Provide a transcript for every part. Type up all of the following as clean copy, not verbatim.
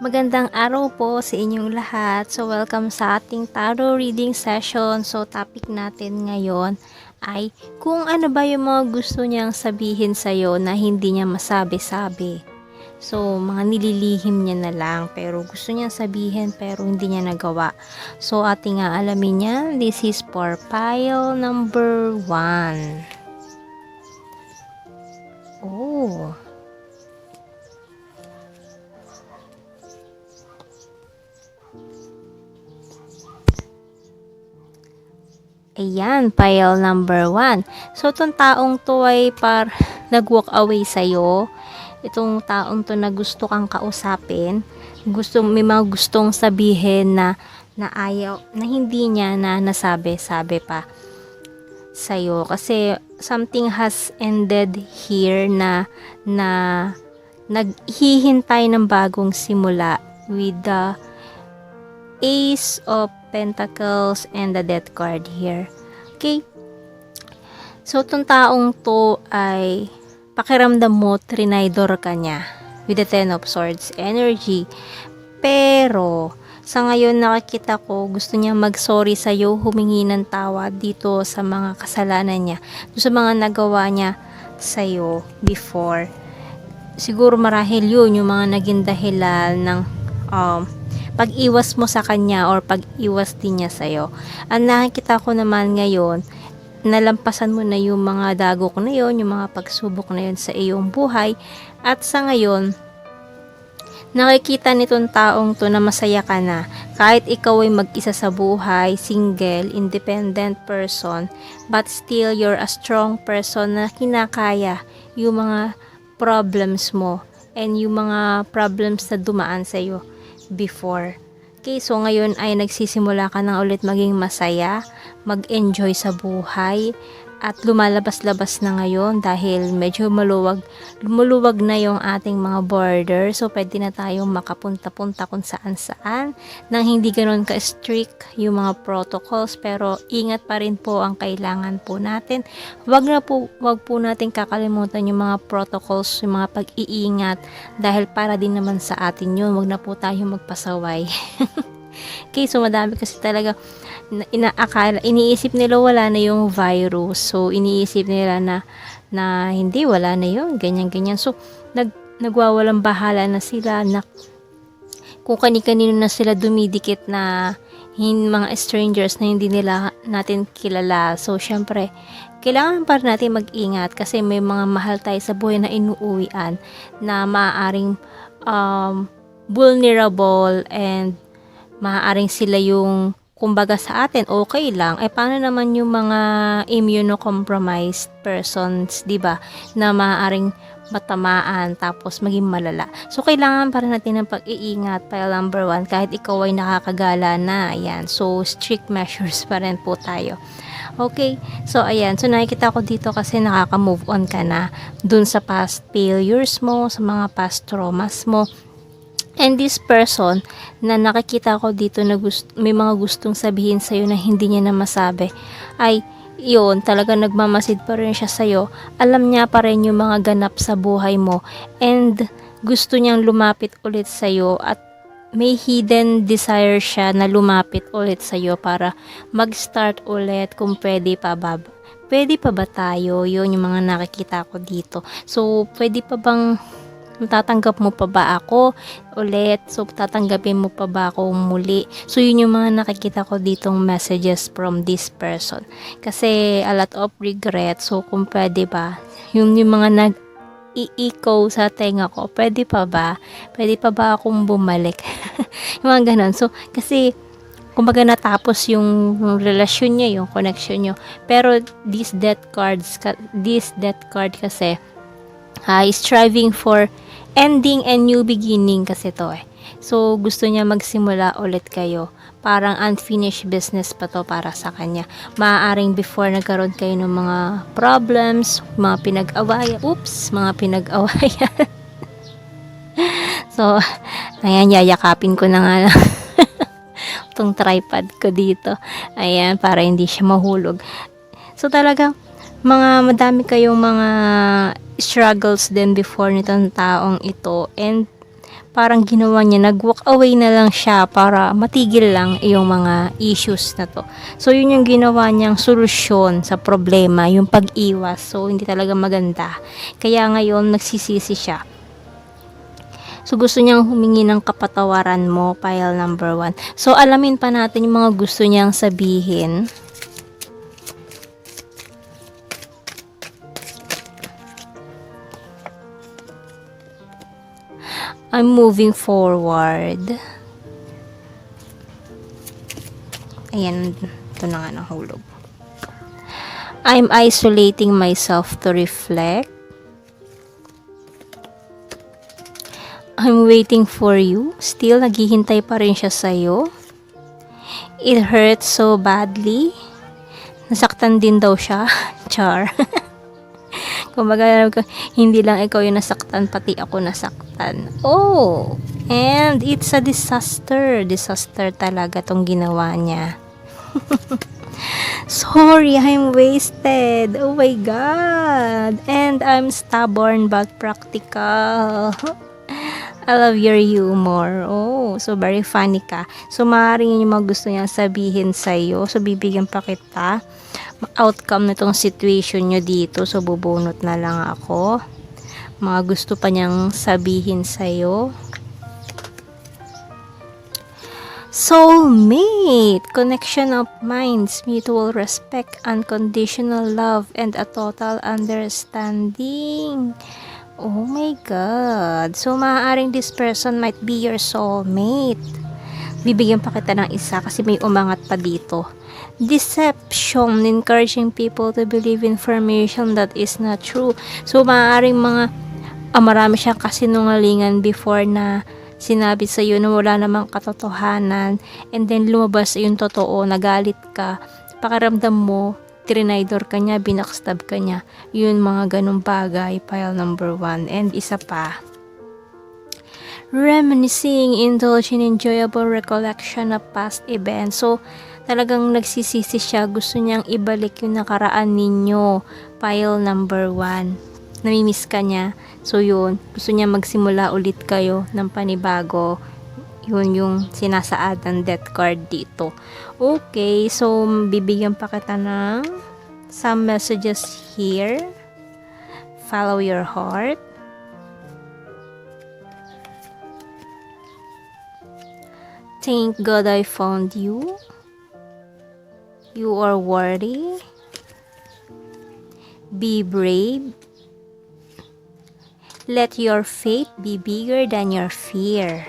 Magandang araw po sa inyong lahat. So, welcome sa ating tarot reading session. So, topic natin ngayon ay kung ano ba yung mga gusto niyang sabihin sa'yo na hindi niya masabi-sabi. So, mga nililihim niya na lang pero gusto niyang sabihin pero hindi niya nagawa. So, ating aalamin yan. This is for pile number 1. Oh. Ayan, pile number 1. So, itong taong to ay nag-walk away sa'yo. Itong taong to na gusto kang kausapin. May mga gustong sabihin na ayaw, na hindi niya na nasabi-sabi pa sa'yo. Kasi something has ended here na naghihintay ng bagong simula with the Ace of Pentacles and the Death card here. Okay? So, itong taong to ay pakiramdam mo, trinidor ka niya with the Ten of Swords energy. Pero, sa ngayon nakikita ko, gusto niya mag-sorry sa'yo, humingi ng tawad dito sa mga kasalanan niya. Sa mga nagawa niya sa'yo before. Siguro marahil yun, yung mga naging dahilan ng pag-iwas mo sa kanya or pag-iwas din niya sa'yo. Ang nakikita ko naman ngayon, nalampasan mo na yung mga dagok na yon, yung mga pagsubok na yon sa iyong buhay. At sa ngayon, nakikita nitong taong to na masaya ka na. Kahit ikaw ay mag-isa sa buhay, single, independent person, but still you're a strong person na kinakaya yung mga problems mo and yung mga problems na dumaan sa'yo before. Okay, so ngayon ay nagsisimula ka na ulit maging masaya, mag-enjoy sa buhay, at lumalabas-labas na ngayon dahil medyo lumuluwag na yung ating mga border. So, pwede na tayong makapunta-punta kung saan-saan nang hindi ganoon ka-strict yung mga protocols. Pero, ingat pa rin po ang kailangan po natin. Wag po natin kakalimutan yung mga protocols, yung mga pag-iingat dahil para din naman sa atin yun. Wag na po tayong magpasaway. Okay, so madami kasi talaga iniisip nila wala na yung virus. So, iniisip nila na hindi, wala na yun, ganyan-ganyan. So, nagwawalang bahala na sila na kung kani-kanino na sila dumidikit na mga strangers na hindi nila natin kilala. So, syempre, kailangan pa rin natin mag-ingat kasi may mga mahal tayo sa buhay na inuuwian na maaaring vulnerable and maaaring sila yung kumbaga sa atin okay lang, paano naman yung mga immunocompromised persons, 'di ba, na maaaring matamaan tapos maging malala. So kailangan para natin ng pag-iingat, pile number 1, kahit ikaw ay nakakagala na. Ayan, so strict measures pa rin po tayo. Okay, so ayan, so nakikita ko dito kasi nakaka-move on ka na dun sa past failures mo, sa mga past traumas mo. And this person na nakikita ko dito na may mga gustong sabihin sa'yo na hindi niya na masabi, ay yun, talaga nagmamasid pa rin siya sa'yo. Alam niya pa rin yung mga ganap sa buhay mo and gusto niyang lumapit ulit sa'yo at may hidden desire siya na lumapit ulit sa'yo para mag-start ulit kung pwede pa ba. Pwede pa ba tayo? Yun yung mga nakikita ko dito. So, pwede pa bang tatanggap mo pa ba ako ulit? So, tatanggapin mo pa ba ako muli? So, yun yung mga nakikita ko ditong messages from this person. Kasi, a lot of regret. So, kung pwede ba, yung mga nag-i-echo sa tenga ko, pwede pa ba? Pwede pa ba akong bumalik? Yung mga ganun. So, kasi, kumbaga natapos yung relasyon niya, yung connection niyo. Pero, this death card kasi, striving for ending and new beginning kasi to So, gusto niya magsimula ulit kayo. Parang unfinished business pa to para sa kanya. Maaaring before nagkaroon kayo ng mga problems, mga pinag-awayan. So, ayan, yayakapin ko na nga lang itong tripod ko dito. Ayan, para hindi siya mahulog. So, talagang madami kayong mga struggles din before nitong taong ito, and parang ginawa niya, nag-walk away na lang siya para matigil lang yung mga issues na to. So, yun yung ginawa niyang solusyon sa problema, yung pag-iwas. So, hindi talaga maganda. Kaya ngayon, nagsisisi siya. So, gusto niyang humingi ng kapatawaran mo, pile number 1. So, alamin pa natin yung mga gusto niyang sabihin. I'm moving forward. Ayan, ito na nga nahulog. I'm isolating myself to reflect. I'm waiting for you. Still, naghihintay pa rin siya sa'yo. It hurts so badly. Nasaktan din daw siya. Char. Kumbaga, hindi lang ikaw yung nasaktan, pati ako nasaktan. Oh, and it's a disaster. Disaster talaga tong ginawa niya. Sorry, I'm wasted. Oh my God. And I'm stubborn but practical. I love your humor. Oh, so very funny ka. So, maaaring yun yung mga gusto niyang sabihin sa'yo. So, bibigyan pa kita outcome nitong situation nyo dito. So, bubunot na lang ako. Mga gusto pa niyang sabihin sa'yo. Soulmate, connection of minds, mutual respect, unconditional love, and a total understanding. Oh my God. So, maaaring this person might be your soulmate. Bibigyan pa kita ng isa kasi may umangat pa dito. Deception, encouraging people to believe information that is not true. So, maaaring marami siyang kasinungalingan before na sinabi sa iyo na wala namang katotohanan, and then lumabas yung totoo, nagalit ka, pakiramdam mo, trinidor ka niya, binackstab ka niya. Yun, mga ganong bagay, pile number 1. And isa pa, reminiscing, indulging enjoyable recollection of past events. So, talagang nagsisisi siya, gusto niyang ibalik yung nakaraan ninyo, pile number 1. Namimiss ka niya. So, yun, gusto niya magsimula ulit kayo ng panibago. Yun yung sinasaad ng death card dito. Okay, so, bibigyan pa kita ng some messages here. Follow your heart. Thank God I found you. You are worthy. Be brave. Let your faith be bigger than your fear.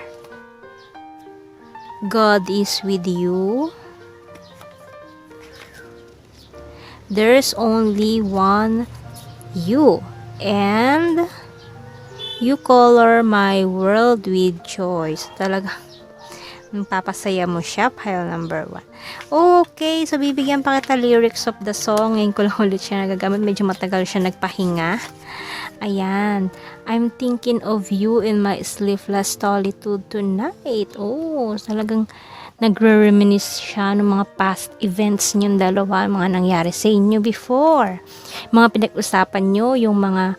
God is with you. There's only one you, and you color my world with joy. So, talaga, papasaya mo siya, pile number 1. Okay, so bibigyan pa kita lyrics of the song. Ngayon ko lang ulit siya nagagamit. Medyo matagal siya nagpahinga. Ayan. I'm thinking of you in my sleepless solitude tonight. Oh, talagang nagre-reminisce siya ng mga past events niyong dalawa, mga nangyari sa inyo before. Mga pinag-usapan nyo, yung mga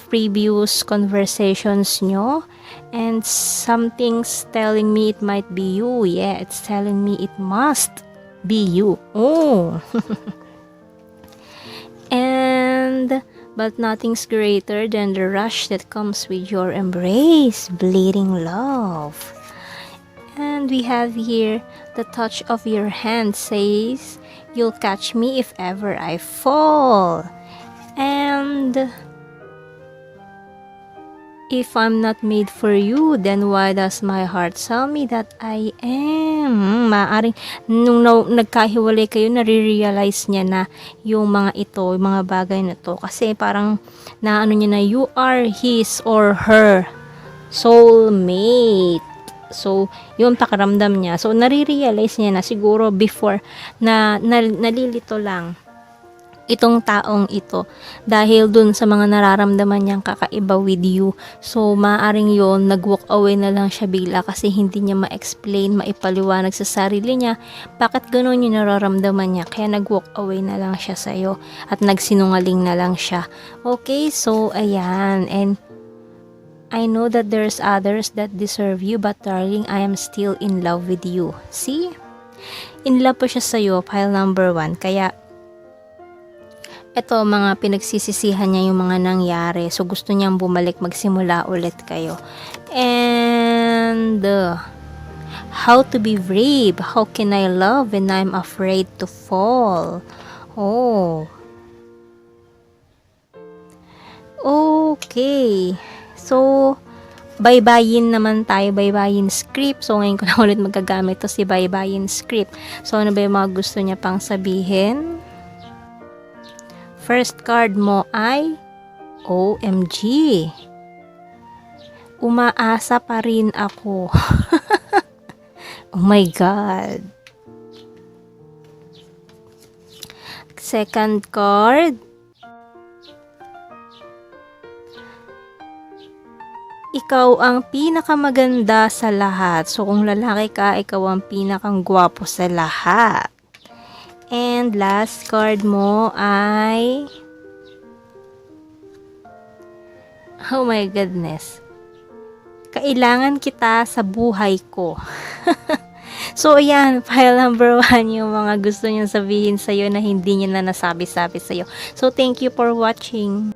previous conversations nyo. And something's telling me it might be you. Yeah, it's telling me it must be you. Oh. And but nothing's greater than the rush that comes with your embrace, bleeding love. And we have here the touch of your hand says, you'll catch me if ever I fall. And if I'm not made for you, then why does my heart tell me that I am? Maaring nung nagkahiwalay kayo, nare-realize niya na yung mga ito, yung mga bagay na to. Kasi parang naano niya na you are his or her soulmate. So, yung pakiramdam niya. So, nare-realize niya na siguro before na nalilito lang itong taong ito dahil dun sa mga nararamdaman niyang kakaiba with you. So, maaring yon nag-walk away na lang siya bigla kasi hindi niya ma-explain, maipaliwanag sa sarili niya bakit ganun yung nararamdaman niya. Kaya nag-walk away na lang siya sa'yo at nagsinungaling na lang siya. Okay, so, ayan. And I know that there's others that deserve you, but darling, I am still in love with you. See? In love po siya sa'yo, pile number 1. Kaya, ito, mga pinagsisisihan niya yung mga nangyari. So, gusto niyang bumalik, magsimula ulit kayo. And, how to be brave? How can I love when I'm afraid to fall? Oh. Okay. So, baybayin naman tayo, baybayin script. So, ngayon ko na ulit magagamit to si baybayin script. So, ano ba yung mga gusto niya pang sabihin? First card mo ay OMG. Umaasa pa rin ako. Oh my God. Second card. Ikaw ang pinakamaganda sa lahat. So, kung lalaki ka, ikaw ang pinakang gwapo sa lahat. And last card mo ay... Oh my goodness. Kailangan kita sa buhay ko. So, ayan, pile number 1 yung mga gusto niyang sabihin sa'yo na hindi niya na nasabi-sabi sa'yo. So, thank you for watching.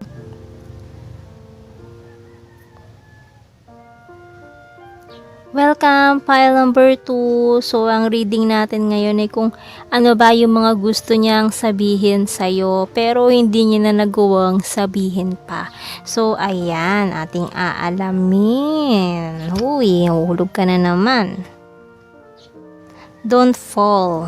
Welcome, pile number 2. So, ang reading natin ngayon ay kung ano ba yung mga gusto niyang sabihin sa'yo, pero hindi niya na nagawang sabihin pa. So, ayan, ating aalamin. Uy, hulog ka na naman. Don't fall.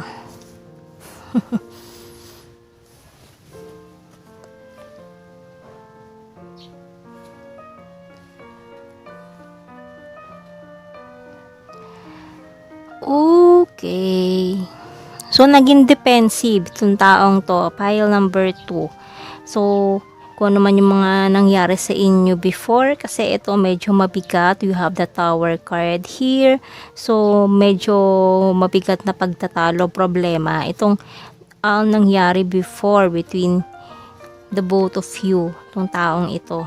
Okay. So, naging defensive itong taong to. Pile number 2. So, kung ano man yung mga nangyari sa inyo before, kasi ito medyo mabigat. You have the Tower card here. So, medyo mabigat na pagtatalo, problema. Itong nangyari before between the both of you, itong taong ito.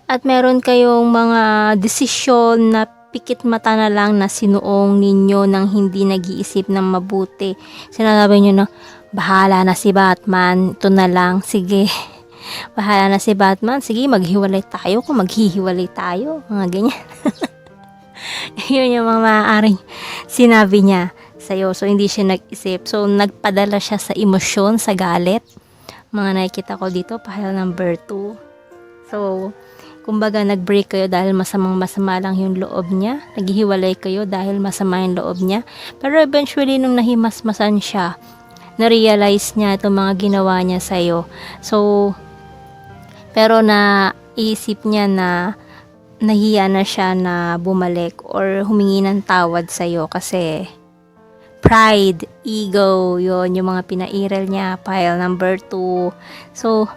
At meron kayong mga desisyon na pikit mata na lang na sinuong ninyo nang hindi nag-iisip ng mabuti. Sinasabi nyo na, bahala na si Batman, ito na lang, sige. Bahala na si Batman, sige, maghiwalay tayo kung maghihiwalay tayo. Mga ganyan. Yun yung mga maaaring sinabi niya sa'yo. So, hindi siya nag-isip. So, nagpadala siya sa emosyon, sa galit. Mga nakikita ko dito, pile number 2. So, kumbaga, nag-break kayo dahil masama lang yung loob niya. Naghihiwalay kayo dahil masama yung loob niya. Pero eventually, nung nahimasmasan siya, na-realize niya itong mga ginawa niya sa'yo. So, pero naisip niya na nahiya na siya na bumalik or humingi ng tawad sa'yo kasi pride, ego, yon yung mga pinairal niya, pile number 2. So,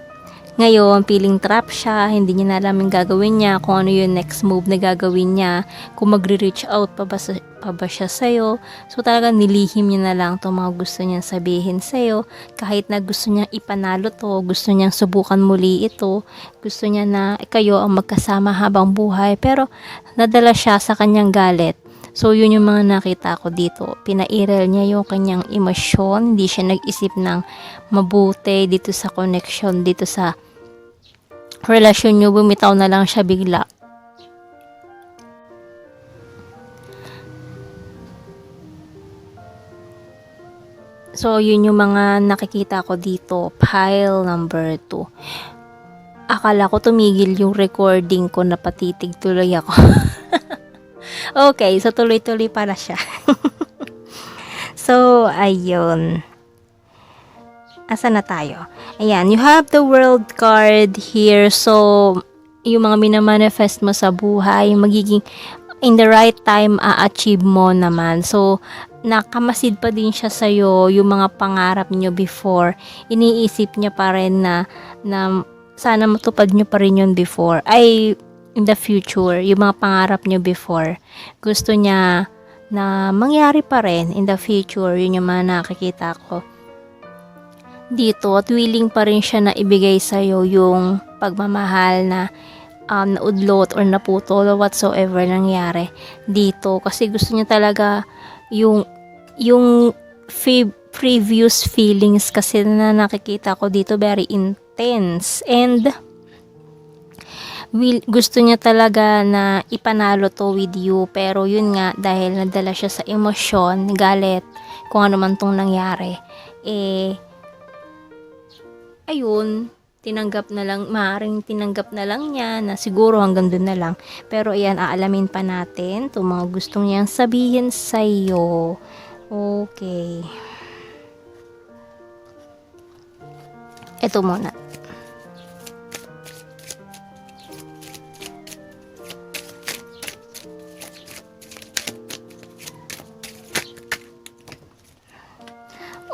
ngayon, feeling trap siya, hindi niya na alam yung gagawin niya, kung ano yung next move na gagawin niya, kung magre-reach out pa ba siya sa'yo. So, talagang nilihim niya na lang itong mga gusto niyang sabihin sa'yo. Kahit na gusto niyang ipanalo to, gusto niyang subukan muli ito, gusto niya na kayo ang magkasama habang buhay, pero nadala siya sa kanyang galit. So, yun yung mga nakita ko dito. Pinairal niya yung kanyang emosyon, hindi siya nag-isip ng mabuti dito sa connection, dito sa relasyon nyo, bumitaw na lang siya bigla. So, yun yung mga nakikita ko dito. Pile number 2. Akala ko tumigil yung recording ko, napatitig tuloy ako. Okay, so tuloy-tuloy pala siya. So, ayun. Asa na tayo? Ayan, you have the world card here. So, yung mga minamanifest mo sa buhay, magiging in the right time, a-achieve mo naman. So, nakamasid pa din siya sa'yo, yung mga pangarap nyo before. Iniisip niya pa rin na sana matupad nyo pa rin yun before. Ay, in the future, yung mga pangarap nyo before. Gusto niya na mangyari pa rin in the future. Yun yung mga nakikita ko. dito at willing pa rin siya na ibigay sa'yo yung pagmamahal na naudlot or naputol or whatsoever nangyari dito, kasi gusto niya talaga yung previous feelings kasi na nakikita ko dito very intense, and gusto niya talaga na ipanalo to with you, pero yun nga, dahil nadala siya sa emosyon, galit, kung ano man tong nangyari, ayun, maaaring tinanggap na lang niya na siguro hanggang dun na lang. Pero ayan, aalamin pa natin itong mga gustong niyang sabihin sa'yo. Okay. Ito muna.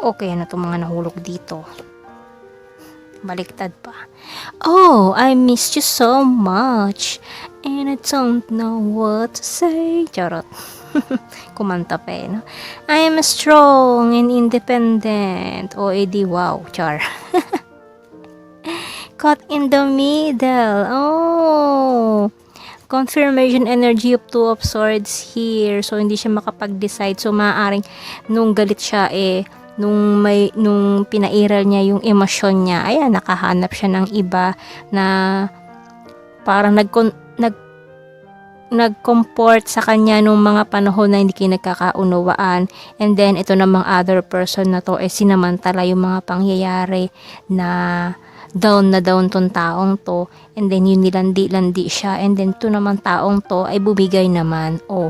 Okay, ano itong mga nahulog dito? Baliktad pa. Oh, I missed you so much and I don't know what to say. Charot. Kumanta pa no? I am strong and independent. O, edi wow. Char. Caught in the middle. Oh. Confirmation energy of Two of Swords here. So, hindi siya makapag-decide. So, maaaring nung galit siya nung pinairal niya yung emosyon niya, ayan, nakahanap siya ng iba na parang nag-comport sa kanya nung mga panahon na hindi kayo nagkakaunawaan, and then ito namang other person na to sinamantala yung mga pangyayari na down tong taong to, and then yun nilandi siya, and then to namang taong to ay bumigay naman. Oh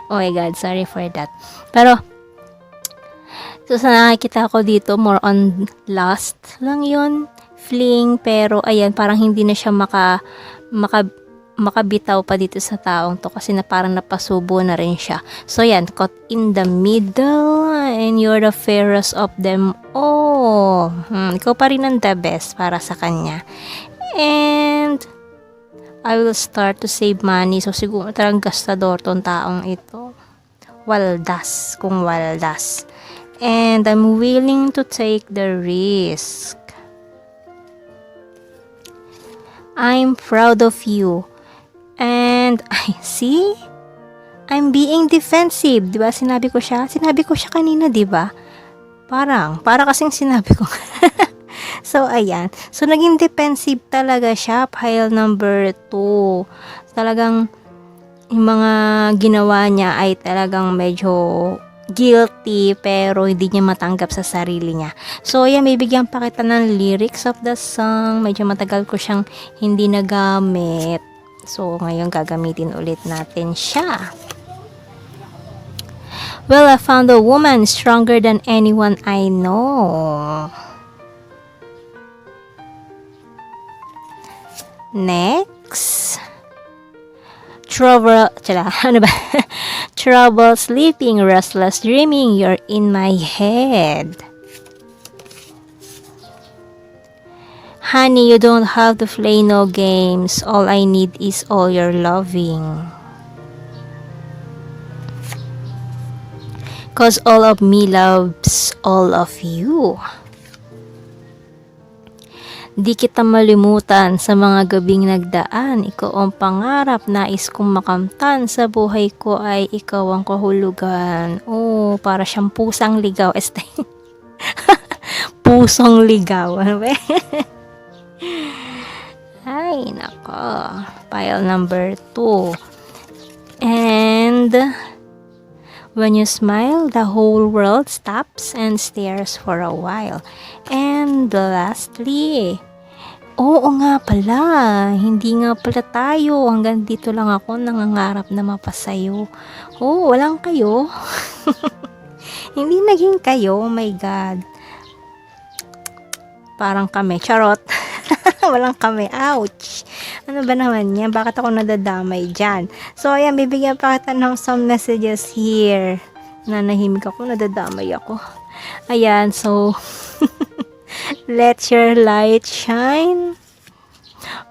my god, sorry for that. Pero so, sa nakikita ko dito, more on lust lang yun, fling, pero ayan, parang hindi na siya makabitaw pa dito sa taong to kasi na parang napasubo na rin siya. So, yan, caught in the middle and you're the fairest of them all. Ikaw pa rin ang the best para sa kanya. And I will start to save money. So, siguro talagang gastador tong taong ito. Waldas, kung waldas. And I'm willing to take the risk. I'm proud of you. And I see, I'm being defensive. Diba? Sinabi ko siya kanina, diba? Para kasing sinabi ko. So, ayan. So, naging defensive talaga siya. Pile number 2. Talagang, yung mga ginawa niya ay talagang medyo guilty, pero hindi niya matanggap sa sarili niya. So, ayan, may bigyan pa kita ng lyrics of the song. Medyo matagal ko siyang hindi nagamit. So, ngayon gagamitin ulit natin siya. Well, I found a woman stronger than anyone I know. Next. Trouble sleeping, restless dreaming, you're in my head. Honey, you don't have to play no games. All I need is all your loving. 'Cause all of me loves all of you. Di kita malimutan sa mga gabing nagdaan. Ikaw ang pangarap, nais kong makamtan. Sa buhay ko ay ikaw ang kahulugan. Oh, para siyang pusang ligaw. Pusong ligaw. Ano ba? Ay, nako. Pile number 2. And when you smile, the whole world stops and stares for a while. And lastly, oo nga pala, hindi nga pala tayo. Hanggang dito lang ako nangangarap na mapasayo. Oh, walang kayo. Hindi naging kayo, oh my God. Parang kami, charot. Walang kami, ouch. Ano ba naman yan? Bakit ako nadadamay dyan? So, ayan, bibigyan pa kita ng some messages here. Nanahimik ako, nadadamay ako. Ayan, so, let your light shine.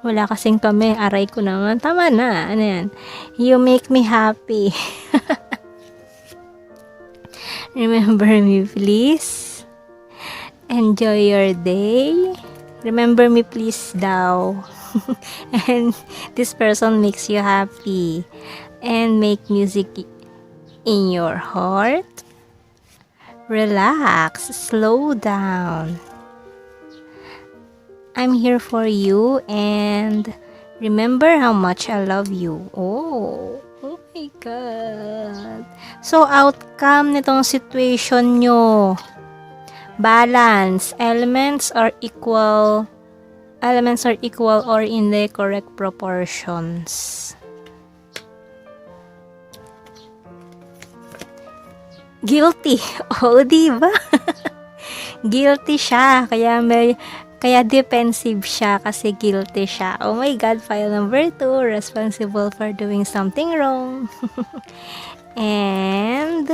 Wala kasing kami, aray ko naman. Tama na, ano yan? You make me happy. Remember me, please. Enjoy your day. Remember me please daw. And this person makes you happy. And make music in your heart. Relax. Slow down. I'm here for you and remember how much I love you. Oh my God. So, outcome nitong situation nyo. Balance. Elements are equal or in the correct proportions. Guilty. Oh, diba? Guilty siya. Kaya defensive siya kasi guilty siya. Oh my God, file number 2, responsible for doing something wrong. And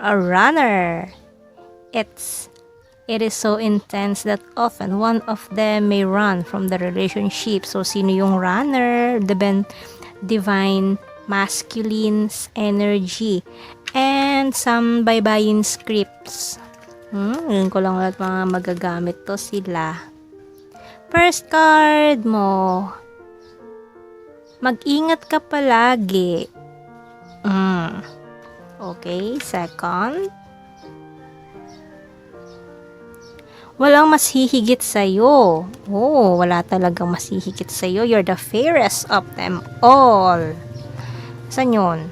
a runner. It is so intense that often one of them may run from the relationship. So, sino yung runner? The divine masculine's energy. And some baybayin scripts. Ngayon ko lang ulit mga magagamit to sila. First card mo. Mag-ingat ka palagi. Okay, second. Walang mas hihigit sa'yo. Oh, wala talagang mas hihigit sa'yo. You're the fairest of them all. Saan yun?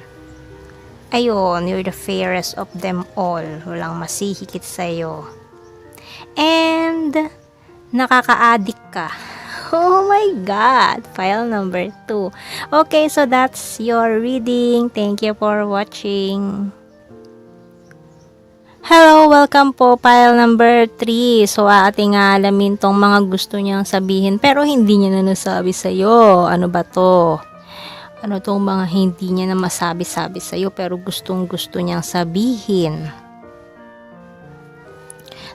Ayun, you're the fairest of them all. Walang masihigit sa'yo. And, nakaka-addict ka. Oh my God! File number 2. Okay, so that's your reading. Thank you for watching. Hello, welcome po, file number 3. So, ating alamin tong mga gusto niyang sabihin pero hindi niya na nasabi sa'yo. Ano ba to? Ano tong mga hindi niya na masabi-sabi sa'yo pero gustong-gusto niyang sabihin.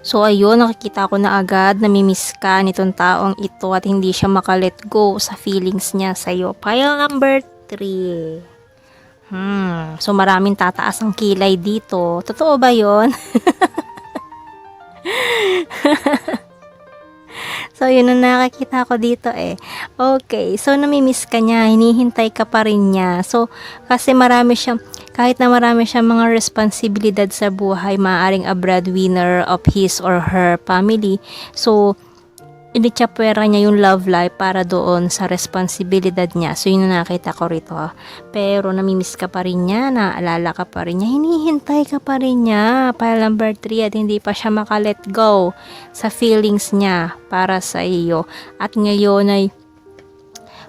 So, ayun, nakikita ko na agad namimiss ka nitong taong ito at hindi siya makalet go sa feelings niya sa'yo. File number 3. So, maraming tataas ang kilay dito. Totoo ba yun? So, yun ang nakakita ko dito eh. Okay, so namimiss ka niya, hinihintay ka pa rin niya. So, kasi kahit na marami siyang mga responsibilidad sa buhay, maaaring a breadwinner of his or her family. So, initsapwera niya yung love life para doon sa responsibilidad niya. So, yun ang nakita ko rito. Pero, namimiss ka pa rin niya, naalala ka pa rin niya, hinihintay ka pa rin niya. File number 3 at hindi pa siya makalet go sa feelings niya para sa iyo. At ngayon ay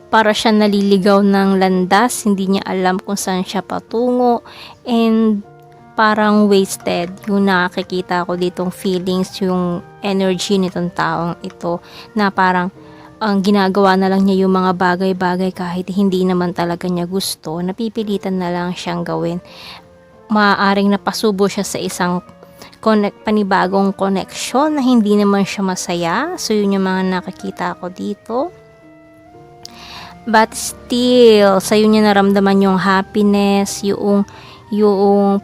para siya naliligaw ng landas, hindi niya alam kung saan siya patungo and parang wasted yung nakikita ko ditong feelings, yung energy nitong taong ito na parang ang ginagawa na lang niya yung mga bagay-bagay kahit hindi naman talaga niya gusto, napipilitan na lang siyang gawin. Maaaring napasubo siya sa isang panibagong connection na hindi naman siya masaya. So yun yung mga nakikita ko dito. But still, sa'yo niya naramdaman yung happiness, yung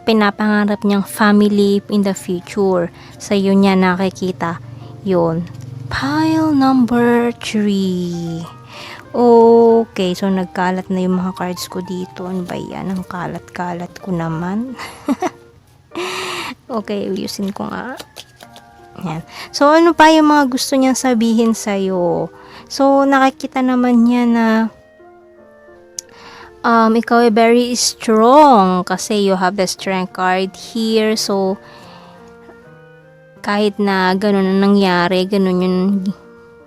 pinapangarap niyang family in the future. Sa'yo niya nakikita yun. Pile number 3. Okay, so nagkalat na yung mga cards ko dito. Ano ba yan? Ang kalat-kalat ko naman. Okay, ayusin ko nga. Yan. So, ano pa yung mga gusto niyang sabihin sa'yo? So, nakikita naman niya na ikaw ay very strong kasi you have the strength card here. So, kahit na ganun ang nangyari, ganun yung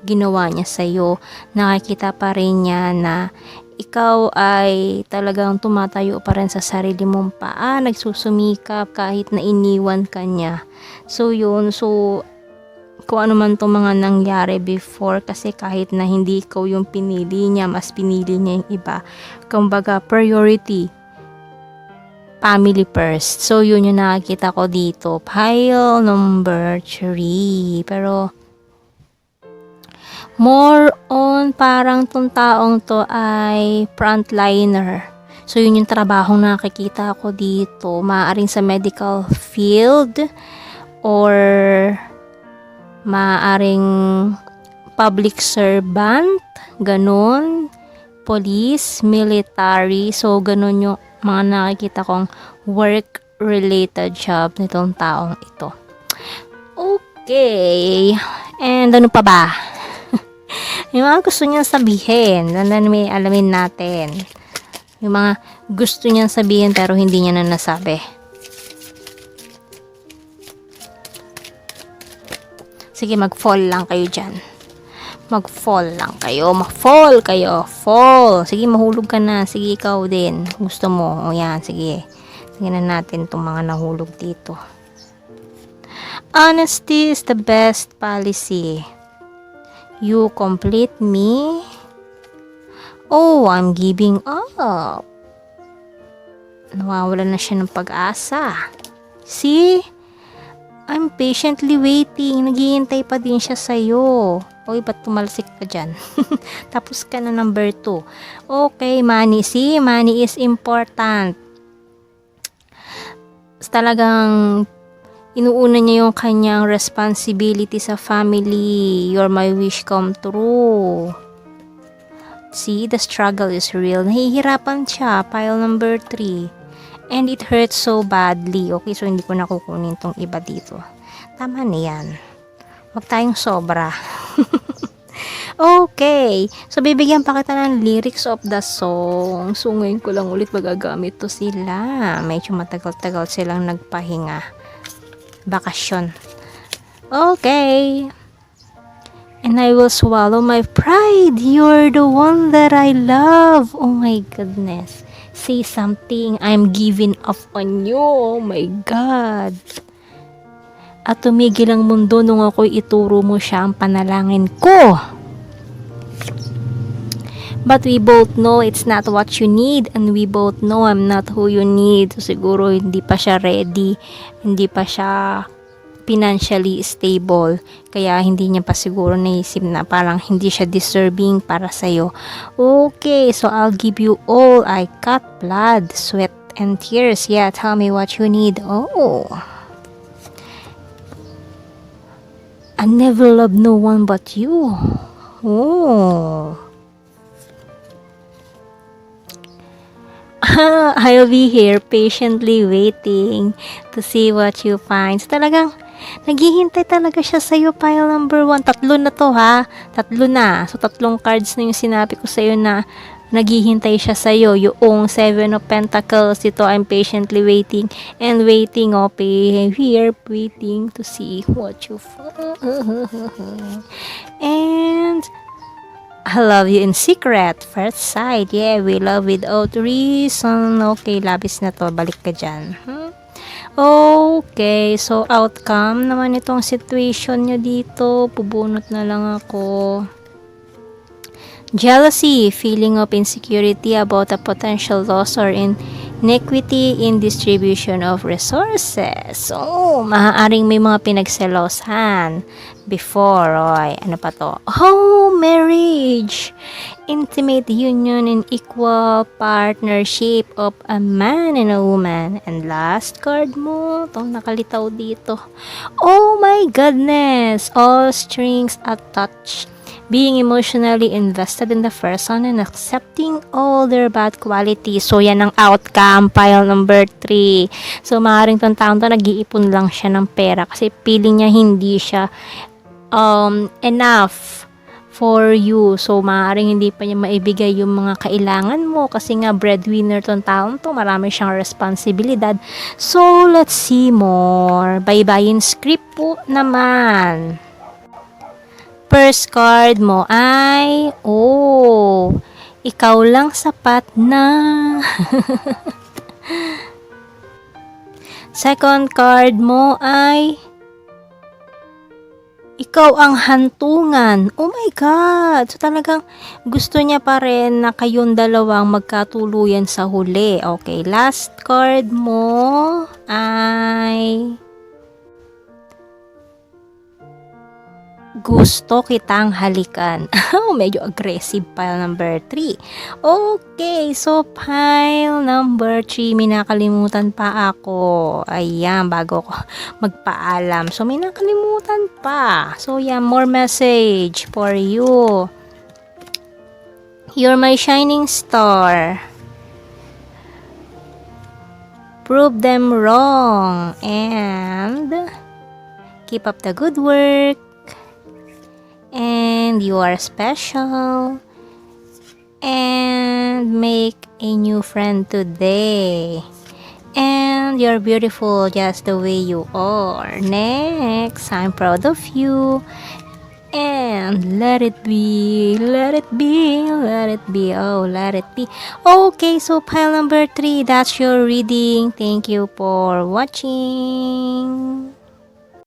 ginawa niya sa'yo, nakikita pa rin niya na ikaw ay talagang tumatayo pa rin sa sarili mong paa, nagsusumikap kahit na iniwan ka niya. So, yun. So, kung ano man itong mga nangyari before, kasi kahit na hindi ikaw yung pinili niya, mas pinili niya yung iba. Kumbaga, priority. Family first. So, yun yung nakikita ko dito. Pile number 3. Pero, more on parang tong taong to ay frontliner. So, yun yung trabahong nakikita ko dito. Maaaring sa medical field or Maaring public servant, ganun, police, military. So, ganun yung mga nakikita kong work-related job nitong taong ito. Okay. And ano pa ba? Yung mga gusto niyang sabihin, may alamin natin. Yung mga gusto niyang sabihin pero hindi niya na nasabi. Sige, mag-fall lang kayo dyan. Mag-fall lang kayo. Mag-fall kayo. Fall. Sige, mahulog ka na. Sige, ikaw din. Gusto mo. O yan, sige. Tingnan natin itong mga nahulog dito. Honesty is the best policy. You complete me. Oh, I'm giving up. Nawawala na siya ng pag-asa. See? I'm patiently waiting. Naghihintay pa din siya sa'yo. Oy, ba't tumalsik ka dyan? Tapos ka na number 2. Okay, money. See, money is important. Talagang inuuna niya yung kanyang responsibility sa family. You're my wish come true. See, the struggle is real. Nahihirapan siya. Pile number 3. And it hurts so badly. Okay, so hindi ko na kukunin tong iba dito. Tama na yan. Huwag tayong sobra. Okay. So, bibigyan pa kita ng lyrics of the song. So, ngayon ko lang ulit magagamit to sila. Medyo matagal-tagal silang nagpahinga. Bakasyon. Okay. And I will swallow my pride. You're the one that I love. Oh my goodness. Say something. I'm giving up on you. Oh my God. At tumigil ang mundo nung ako'y ituro mo siya ang panalangin ko. But we both know it's not what you need. And we both know I'm not who you need. So siguro hindi pa siya ready. Hindi pa siya financially stable, kaya hindi niya pa siguro naisip na parang hindi siya deserving para sa'yo. Okay, so I'll give you all I got, blood, sweat, and tears. Yeah, tell me what you need. Oh, I never loved no one but you. Oh, I'll be here patiently waiting to see what you find. So, talagang naghihintay talaga siya sa'yo, pile number 1. 3 na to, ha? 3 na. So, 3 cards na yung sinabi ko sa'yo na naghihintay siya sa'yo. Yung 7 of Pentacles, ito, I'm patiently waiting and waiting, okay? Here, waiting to see what you find. And I love you in secret. First sight. Yeah, we love without reason. Okay, labis na to. Balik ka dyan. Okay, so outcome naman itong situation nyo dito. Pubunot na lang ako. Jealousy, feeling of insecurity about a potential loss or inequity in distribution of resources. So, maaaring may mga pinagselosan before. Oy, ano pa to? Oh, marriage! Intimate union and equal partnership of a man and a woman. And last card mo, itong nakalitaw dito. Oh my goodness! All strings attached. Being emotionally invested in the person and accepting all their bad qualities. So, yan ang outcome, pile number 3. So, maaaring tong taon to, nag-iipon lang siya ng pera kasi feeling niya hindi siya enough for you. So, maaaring hindi pa niya maibigay yung mga kailangan mo kasi nga breadwinner tong taon to, marami siyang responsibilidad. So, let's see more. Bye-bye script po naman. First card mo ay, oh, ikaw lang sapat na. Second card mo ay, ikaw ang hantungan. Oh my God! So talagang gusto niya pa rin na kayong dalawang magkatuluyan sa huli. Okay, last card mo ay, Gusto kitang halikan. Medyo aggressive pile number 3. Okay, so pile number 3, may nakalimutan pa ako. Ayan, bago ko magpaalam. So, may nakalimutan pa. So, yeah, more message for you. You're my shining star. Prove them wrong. And keep up the good work. And you are special, and make a new friend today, and you're beautiful just the way you are. Next, I'm proud of you, and let it be, let it be, let it be, oh, let it be. Okay, so pile number 3, that's your reading. Thank you for watching.